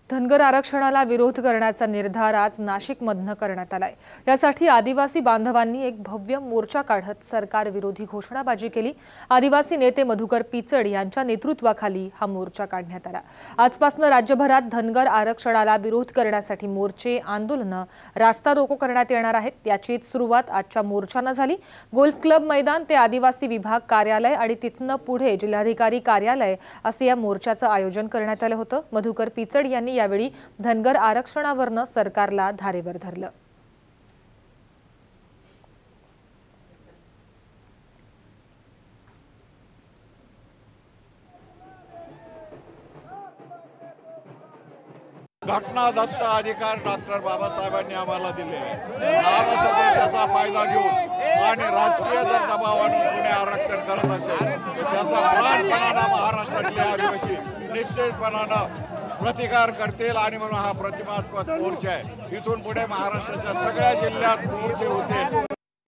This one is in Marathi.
धनगर आरक्षणाला विरोध करण्याचा निर्धार आज नाशिकमधनं करण्यात आलाय। यासाठी आदिवासी बांधवांनी एक भव्य मोर्चा काढत सरकार विरोधी घोषणाबाजी केली। आदिवासी नेते मधुकर पिचड यांच्या नेतृत्वाखाली हा मोर्चा काढण्यात आला। आजपासून राज्यभरात धनगर आरक्षणाला विरोध करण्यासाठी मोर्चे, आंदोलनं, रास्ता रोको करण्यात येणार आहेत। याचीच सुरुवात आजच्या मोर्चाने झाली। गोल्फ क्लब मैदान ते आदिवासी विभाग कार्यालय आणि तिथनं पुढे जिल्हाधिकारी कार्यालय असे या मोर्चाचं आयोजन करण्यात आलं होतं। मधुकर पिचड यांनी यावेळी धनगर आरक्षणावरनं सरकारला धारेवर धरलं। घटनादत्त अधिकार डॉक्टर बाबासाहेबांनी आम्हाला दिलेले आहे। नामसदृशाचा फायदा घेऊन आणि राजकीय जर दबाव आणून पुणे आरक्षण करत असेल तर त्याचा प्राणपणानं महाराष्ट्रातले आदिवासी निश्चितपणानं प्रतिकार करतील आणि म्हणून हा प्रतिमात्मक मोर्चा आहे। इथून पुढे महाराष्ट्राच्या सगळ्या जिल्ह्यात मोर्चे होतील।